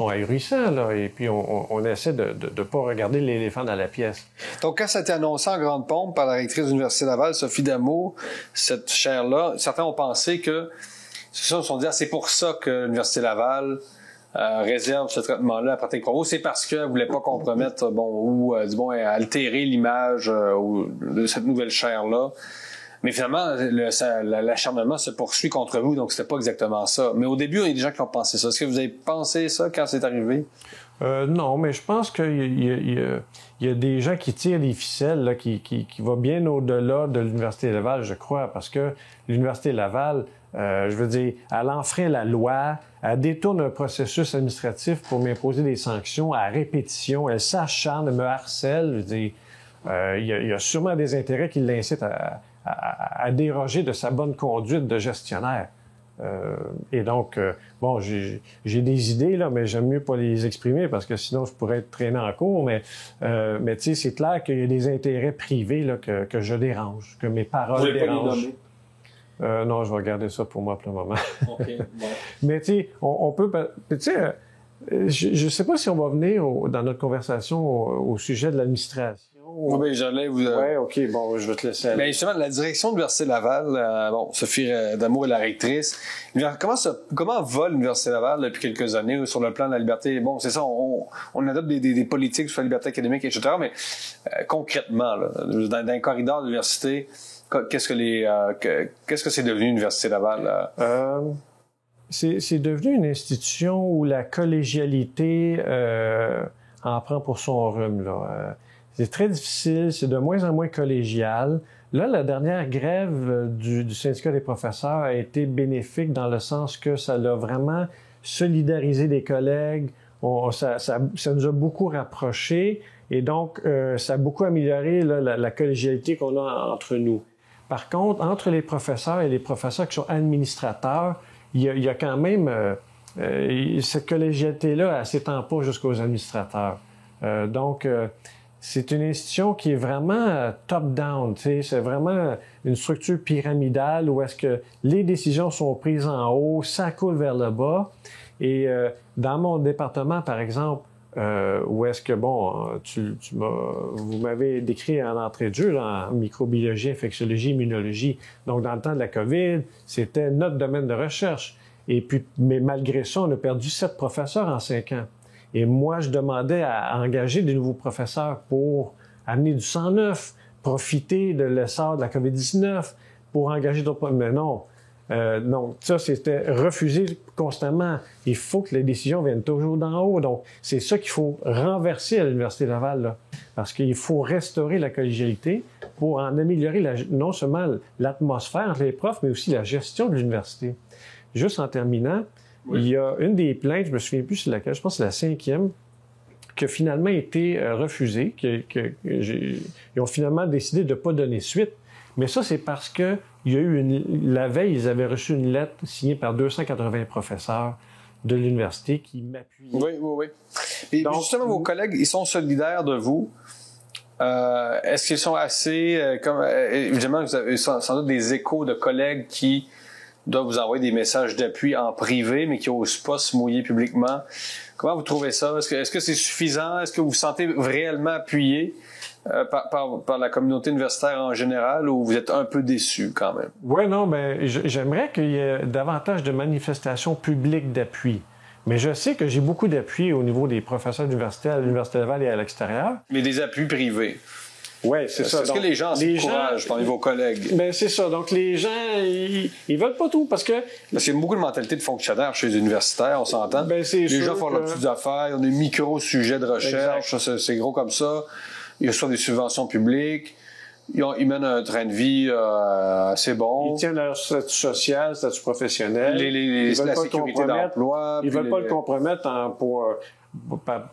ahurissants, là, et puis on essaie de ne pas regarder l'éléphant dans la pièce. Donc, quand ça a été annoncé en grande pompe par la rectrice de l'Université Laval, Sophie Damour, cette chaire-là, certains ont pensé que, ils se sont dit, c'est pour ça que l'Université Laval réserve ce traitement-là à Pratique Provo, c'est parce qu'elle voulait pas compromettre, altérer l'image de cette nouvelle chaire-là. Mais finalement, l'acharnement se poursuit contre vous, donc c'était pas exactement ça. Mais au début, il y a des gens qui ont pensé ça. Est-ce que vous avez pensé ça quand c'est arrivé? Non, mais je pense qu'il y a des gens qui tirent des ficelles là, qui vont bien au-delà de l'Université Laval, je crois, parce que l'Université Laval, je veux dire, elle enfreint la loi, elle détourne un processus administratif pour m'imposer des sanctions à répétition, elle s'acharne, elle me harcèle. Je veux dire, il y a sûrement des intérêts qui l'incitent à déroger de sa bonne conduite de gestionnaire. Et donc, j'ai des idées, là, mais j'aime mieux pas les exprimer parce que sinon, je pourrais être traîné en cours. Mais tu sais, c'est clair qu'il y a des intérêts privés là, que je dérange, que mes paroles dérangent. Non, je vais garder ça pour moi pour le moment. OK, bon. Mais tu sais, on peut... Tu sais, je sais pas si on va venir dans notre conversation au sujet de l'administration. Oui, ben, j'allais vous... Ouais, OK, bon, je vais te laisser aller. Ben, justement, la direction de l'Université Laval, Sophie Damour est la rectrice. Comment va l'Université Laval depuis quelques années sur le plan de la liberté? Bon, c'est ça, on adopte des politiques sur la liberté académique, etc., mais concrètement, là, dans un corridor de l'université, qu'est-ce que c'est devenu l'Université Laval? C'est devenu une institution où la collégialité en prend pour son rhume, là. C'est très difficile, c'est de moins en moins collégial. Là, la dernière grève du syndicat des professeurs a été bénéfique dans le sens que ça l'a vraiment solidarisé des collègues. Ça nous a beaucoup rapprochés et donc ça a beaucoup amélioré là, la collégialité qu'on a entre nous. Par contre, entre les professeurs et les professeurs qui sont administrateurs, il y a quand même cette collégialité-là, elle s'étend pas jusqu'aux administrateurs. Donc, c'est une institution qui est vraiment top-down, tu sais, c'est vraiment une structure pyramidale où est-ce que les décisions sont prises en haut, ça coule vers le bas. Et dans mon département, par exemple, où est-ce que, vous m'avez décrit en entrée de jeu, là, en microbiologie, infectiologie, immunologie. Donc, dans le temps de la COVID, c'était notre domaine de recherche. Et puis, mais malgré ça, on a perdu 7 professeurs en 5 ans. Et moi, je demandais à engager des nouveaux professeurs pour amener du sang neuf, profiter de l'essor de la COVID-19, pour engager d'autres... Mais non. Donc, ça, c'était refusé constamment. Il faut que les décisions viennent toujours d'en haut. Donc, c'est ça qu'il faut renverser à l'Université Laval, là. Parce qu'il faut restaurer la collégialité pour en améliorer non seulement l'atmosphère entre les profs, mais aussi la gestion de l'université. Juste en terminant, oui. Il y a une des plaintes, je me souviens plus c'est laquelle, je pense que c'est la 5e, qui a finalement été refusée, ils ont finalement décidé de ne pas donner suite. Mais ça, c'est parce que il y a eu la veille, ils avaient reçu une lettre signée par 280 professeurs de l'université qui m'appuyaient. Oui. Et donc, justement, vos collègues, ils sont solidaires de vous. Est-ce qu'ils sont assez... évidemment, vous avez sans doute des échos de collègues qui doivent vous envoyer des messages d'appui en privé, mais qui n'osent pas se mouiller publiquement. Comment vous trouvez ça? Est-ce que c'est suffisant? Est-ce que vous vous sentez réellement appuyé par la communauté universitaire en général, ou vous êtes un peu déçu quand même? Oui, non, mais j'aimerais qu'il y ait davantage de manifestations publiques d'appui. Mais je sais que j'ai beaucoup d'appui au niveau des professeurs d'université à l'Université Laval et à l'extérieur. Mais des appuis privés? Oui, c'est ça. Est-ce que les gens ont ce courage parmi vos collègues? Ben, c'est ça. Donc, les gens, ils veulent pas tout parce que... Parce qu'il y a beaucoup de mentalité de fonctionnaires chez les universitaires, on s'entend. Ben, c'est les gens font leurs petites affaires, ils ont des micro-sujets de recherche, c'est gros comme ça. Ils reçoivent des subventions publiques. Ils mènent un train de vie assez bon. Ils tiennent leur statut social, statut professionnel. La sécurité d'emploi. Ils veulent pas le compromettre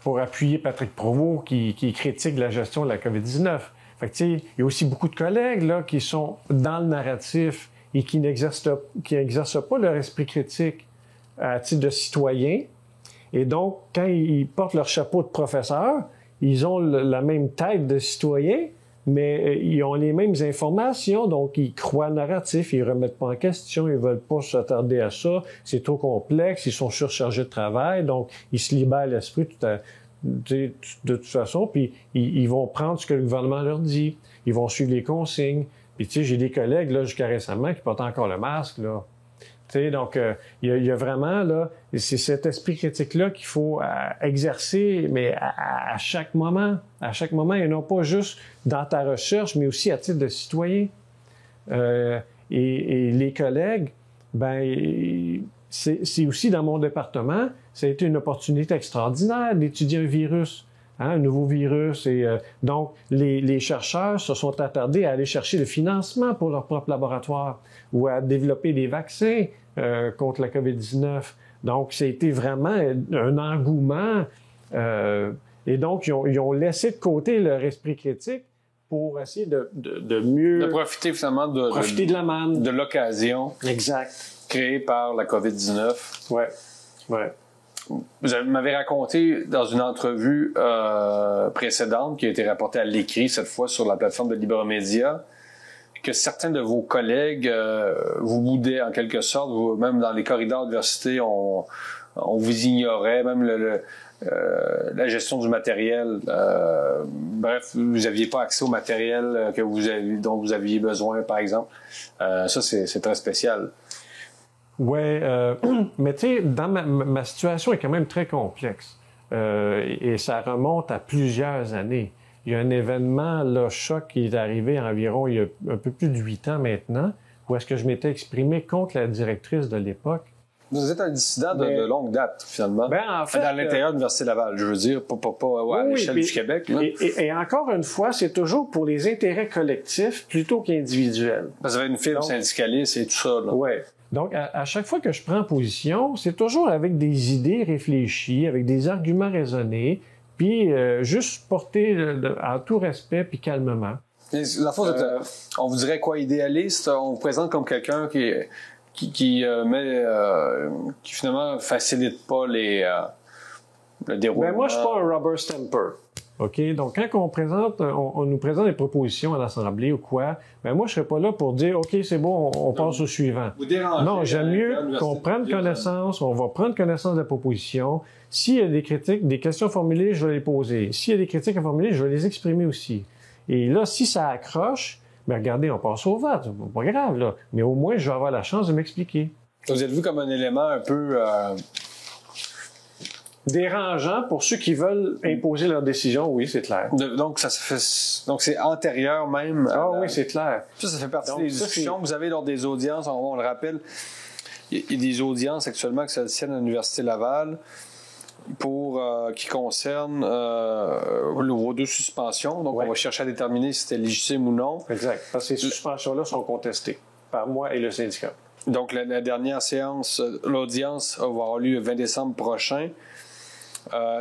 pour appuyer Patrick Provost qui critique la gestion de la COVID-19. Fait que, tu sais, il y a aussi beaucoup de collègues là, qui sont dans le narratif et qui n'exercent pas leur esprit critique à titre de citoyen. Et donc, quand ils portent leur chapeau de professeur, ils ont la même tête de citoyen, mais ils ont les mêmes informations, donc ils croient le narratif, ils remettent pas en question, ils veulent pas s'attarder à ça, c'est trop complexe, ils sont surchargés de travail, donc ils se libèrent l'esprit de toute façon, puis ils vont prendre ce que le gouvernement leur dit, ils vont suivre les consignes. Puis tu sais, j'ai des collègues là jusqu'à récemment qui portent encore le masque là. Tu sais, donc il y a vraiment là, c'est cet esprit critique là qu'il faut exercer, mais à chaque moment, et non pas juste dans ta recherche, mais aussi à titre de citoyen. Et les collègues, ben c'est aussi dans mon département, ça a été une opportunité extraordinaire d'étudier un virus, un nouveau virus. Et donc, les chercheurs se sont attardés à aller chercher le financement pour leur propre laboratoire ou à développer des vaccins contre la COVID-19. Donc, ça a été vraiment un engouement. Et donc, ils ont laissé de côté leur esprit critique pour essayer de mieux... De profiter finalement de la manne. De l'occasion. Exact. Créée par la COVID-19. Ouais. Vous m'avez raconté dans une entrevue précédente qui a été rapportée à l'écrit cette fois sur la plateforme de Libremédia que certains de vos collègues vous boudaient en quelque sorte, même dans les corridors de l'université, on vous ignorait, même la gestion du matériel. Bref, vous n'aviez pas accès au matériel dont vous aviez besoin, par exemple. Ça, c'est très spécial. Ouais, mais tu sais, dans ma situation est quand même très complexe et ça remonte à plusieurs années. Il y a un événement, là, choc, qui est arrivé environ il y a un peu plus de 8 ans maintenant, où est-ce que je m'étais exprimé contre la directrice de l'époque. Vous êtes un dissident de longue date, finalement. Ben, en fait, dans l'intérieur de l'Université Laval, je veux dire, pas à l'échelle du Québec. Là. Et encore une fois, c'est toujours pour les intérêts collectifs plutôt qu'individuels. Parce que vous avez une firme syndicaliste et tout ça. Oui. Donc, à chaque fois que je prends position, c'est toujours avec des idées réfléchies, avec des arguments raisonnés, puis juste porter en tout respect puis calmement. La fois, on vous dirait quoi, idéaliste? On vous présente comme quelqu'un qui finalement facilite pas le déroulement. Ben moi, je suis pas un rubber stamper. OK? Donc, quand on nous présente des propositions à l'Assemblée ou quoi, ben moi, je serais pas là pour dire, OK, c'est bon, on passe au suivant. Vous dérangez. Non, j'aime mieux qu'on prenne connaissance, on va prendre connaissance de la proposition. S'il y a des critiques, des questions formulées, je vais les poser. S'il y a des critiques à formuler, je vais les exprimer aussi. Et là, si ça accroche, ben regardez, on passe au vote. C'est pas grave, là. Mais au moins, je vais avoir la chance de m'expliquer. Vous êtes vu comme un élément un peu... dérangeant pour ceux qui veulent imposer leur décision, oui, c'est clair. Donc, donc c'est antérieur même. Oui, c'est clair. Ça fait partie des discussions que vous avez lors des audiences. On le rappelle, il y a des audiences actuellement qui se tiennent à l'Université Laval qui concernent vos 2 suspensions. Donc, on va chercher à déterminer si c'était légitime ou non. Exact. Parce que ces suspensions-là sont contestées par moi et le syndicat. Donc, la dernière séance, l'audience va avoir lieu le 20 décembre prochain.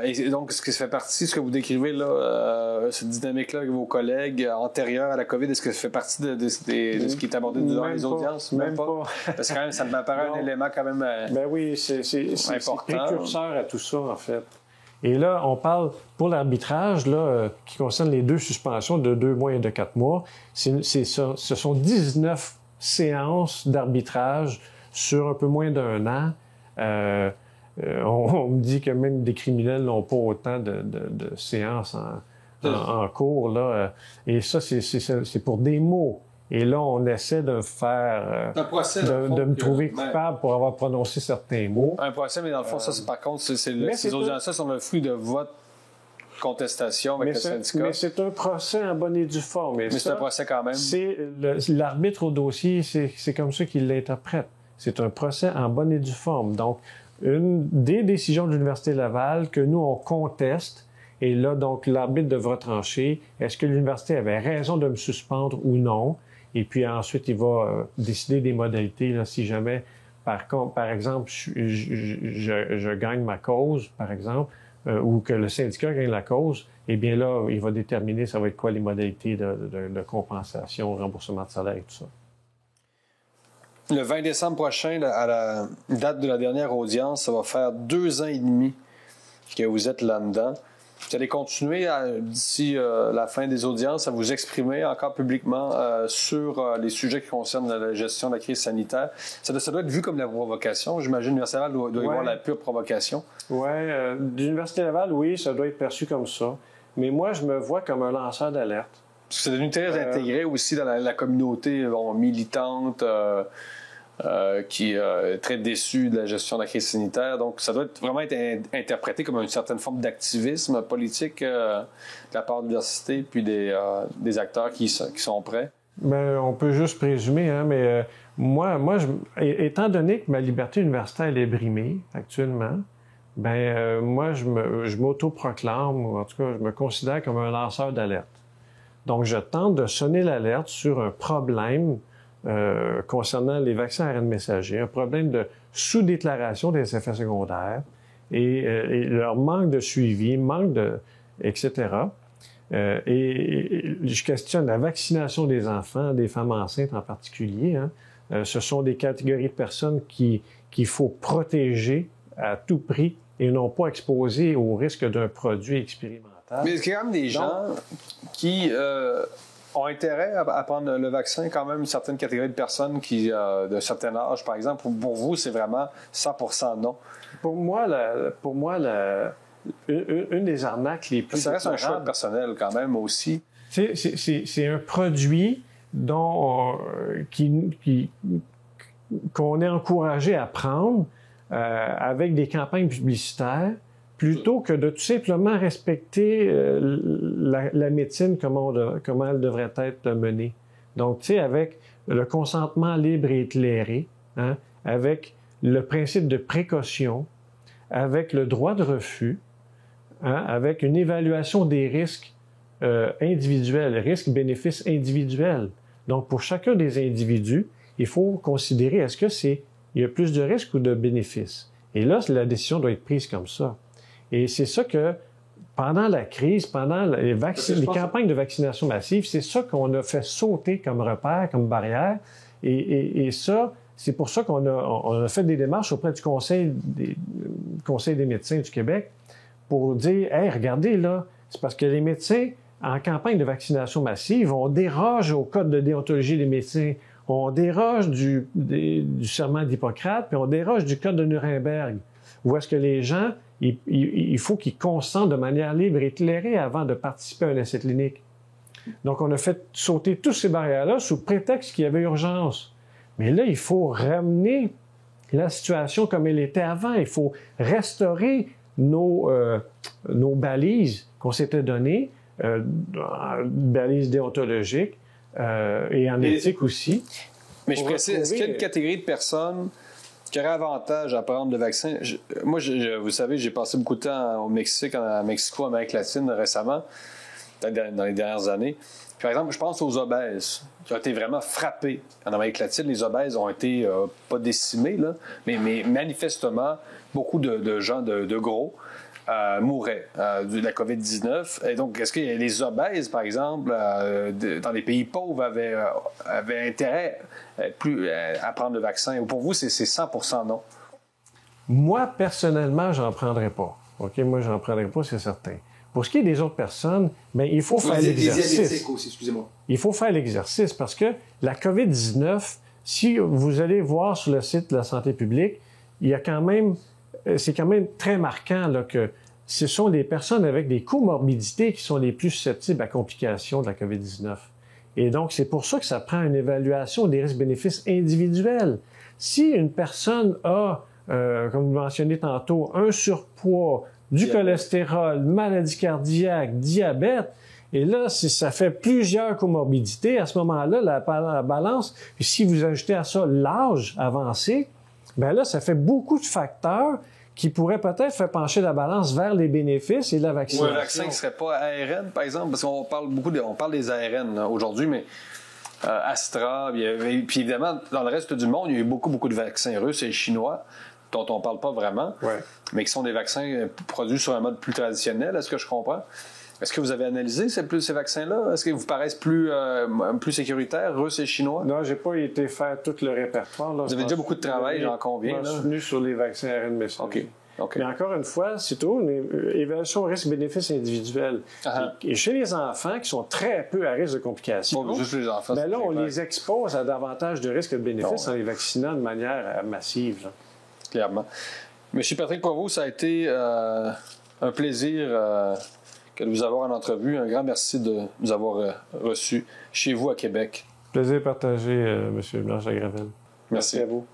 Et donc, ce qui fait partie, ce que vous décrivez là, cette dynamique-là avec vos collègues antérieurs à la COVID, est-ce que ça fait partie de ce qui est abordé durant les audiences? Même pas. Parce que quand même, ça m'apparaît un élément quand même ben oui, c'est important. précurseur à tout ça, en fait. Et là, on parle, pour l'arbitrage, là, qui concerne les 2 suspensions de 2 mois et de 4 mois, ce sont 19 séances d'arbitrage sur un peu moins d'1 an. On me dit que même des criminels n'ont pas autant de séances en cours, là. Et ça, c'est pour des mots. Et là, on essaie de faire... de me trouver coupable pour avoir prononcé certains mots. Un procès, mais dans le fond, ça, par contre, ces audiences-là sont le fruit de votre contestation avec le syndicat. Mais c'est un procès en bonne et due forme. Mais c'est un procès quand même. L'arbitre au dossier, c'est comme ça qu'il l'interprète. C'est un procès en bonne et due forme. Donc, une des décisions de l'Université Laval que nous, on conteste, et là, donc, l'arbitre devra trancher. Est-ce que l'université avait raison de me suspendre ou non? Et puis ensuite, il va décider des modalités, là, si jamais, par exemple, je gagne ma cause, par exemple, ou que le syndicat gagne la cause, eh bien là, il va déterminer ça va être quoi les modalités de compensation, remboursement de salaire et tout ça. Le 20 décembre prochain, à la date de la dernière audience, ça va faire 2 ans et demi que vous êtes là-dedans. Vous allez continuer d'ici la fin des audiences à vous exprimer encore publiquement sur les sujets qui concernent la gestion de la crise sanitaire. Ça doit être vu comme la provocation. J'imagine l'Université Laval doit y avoir la pure provocation. Oui, l'Université Laval, oui, ça doit être perçu comme ça. Mais moi, je me vois comme un lanceur d'alerte. Parce que c'est devenu très intégré aussi dans la communauté militante qui est très déçue de la gestion de la crise sanitaire. Donc, ça doit vraiment être interprété comme une certaine forme d'activisme politique de la part de l'université puis des acteurs qui sont prêts. Ben, on peut juste présumer, hein, mais moi, étant donné que ma liberté universitaire est brimée actuellement, moi, je m'autoproclame, ou en tout cas, je me considère comme un lanceur d'alerte. Donc, je tente de sonner l'alerte sur un problème concernant les vaccins ARN messagers, un problème de sous-déclaration des effets secondaires et leur manque de suivi, etc. Et je questionne la vaccination des enfants, des femmes enceintes en particulier. Hein. Ce sont des catégories de personnes qu'il faut protéger à tout prix et non pas exposer au risque d'un produit expérimental. Mais il y a quand même des gens qui ont intérêt à prendre le vaccin, quand même, une certaine catégorie de personnes qui, d'un certain âge, par exemple. Pour vous, c'est vraiment 100% non. Pour moi, une des arnaques les plus... Ça reste un choix personnel, quand même, aussi. C'est un produit qu'on est encouragé à prendre avec des campagnes publicitaires plutôt que de tout simplement respecter la médecine, comment elle devrait être menée. Donc, tu sais, avec le consentement libre et éclairé, hein, avec le principe de précaution, avec le droit de refus, hein, avec une évaluation des risques individuels, risques-bénéfices individuels. Donc, pour chacun des individus, il faut considérer il y a plus de risques ou de bénéfices. Et là, la décision doit être prise comme ça. Et c'est ça que, pendant la crise, pendant les campagnes de vaccination massive, c'est ça qu'on a fait sauter comme repère, comme barrière. Et ça, c'est pour ça qu'on a fait des démarches auprès du Conseil des médecins du Québec pour dire, hey, regardez là, c'est parce que les médecins, en campagne de vaccination massive, on déroge au code de déontologie des médecins, on déroge du serment d'Hippocrate, puis on déroge du code de Nuremberg, où est-ce que les gens, il faut qu'ils consentent de manière libre et éclairée avant de participer à un essai clinique. Donc, on a fait sauter toutes ces barrières-là sous prétexte qu'il y avait urgence. Mais là, il faut ramener la situation comme elle était avant. Il faut restaurer nos balises qu'on s'était données, balises déontologiques et en éthique aussi. Mais je précise, est-ce qu'il y a une catégorie de personnes qui auraient avantage à prendre le vaccin? Vous savez, j'ai passé beaucoup de temps au Mexique, à Mexico, en Amérique latine récemment, peut-être dans les dernières années. Puis, par exemple, je pense aux obèses qui ont été vraiment frappés. En Amérique latine, les obèses ont été pas décimés, là, mais manifestement, beaucoup de gens de gros mouraient de la COVID-19. Et donc, est-ce que les obèses, par exemple, dans les pays pauvres, avaient intérêt à prendre le vaccin? Ou pour vous, c'est 100% non? Moi, personnellement, j'en prendrais pas. OK? Moi, j'en prendrais pas, c'est certain. Pour ce qui est des autres personnes, bien, il faut faire l'exercice. Aussi, excusez-moi. Il faut faire l'exercice parce que la COVID-19, si vous allez voir sur le site de la santé publique, c'est quand même très marquant là, que ce sont les personnes avec des comorbidités qui sont les plus susceptibles à complications de la COVID-19. Et donc, c'est pour ça que ça prend une évaluation des risques-bénéfices individuels. Si une personne a, comme vous mentionnez tantôt, un surpoids, du cholestérol, maladie cardiaque, diabète. Et là, si ça fait plusieurs comorbidités, à ce moment-là, la balance, puis si vous ajoutez à ça l'âge avancé, ben là, ça fait beaucoup de facteurs qui pourraient peut-être faire pencher la balance vers les bénéfices et la vaccination. Ou un vaccin qui ne serait pas ARN, par exemple, parce qu'on parle beaucoup on parle des ARN aujourd'hui, mais Astra, puis évidemment, dans le reste du monde, il y a eu beaucoup de vaccins russes et chinois dont on ne parle pas vraiment, mais qui sont des vaccins produits sur un mode plus traditionnel, est-ce que je comprends? Est-ce que vous avez analysé ces vaccins-là? Est-ce qu'ils vous paraissent plus sécuritaires, russes et chinois? Non, j'ai pas été faire tout le répertoire. Là. Vous avez déjà beaucoup de travail, j'en conviens. Je suis venu sur les vaccins ARN messager. OK. Mais encore une fois, c'est toujours une évaluation risque-bénéfice individuelle. Et chez les enfants qui sont très peu à risque de complications, juste les enfants, là, on les expose à davantage de risques et de bénéfices en les vaccinant de manière massive. Là. Clairement. Monsieur Patrick Provost, ça a été un plaisir que de vous avoir en entrevue. Un grand merci de nous avoir reçus chez vous à Québec. Plaisir partagé, M. Blanche-Lagravel. Merci à vous.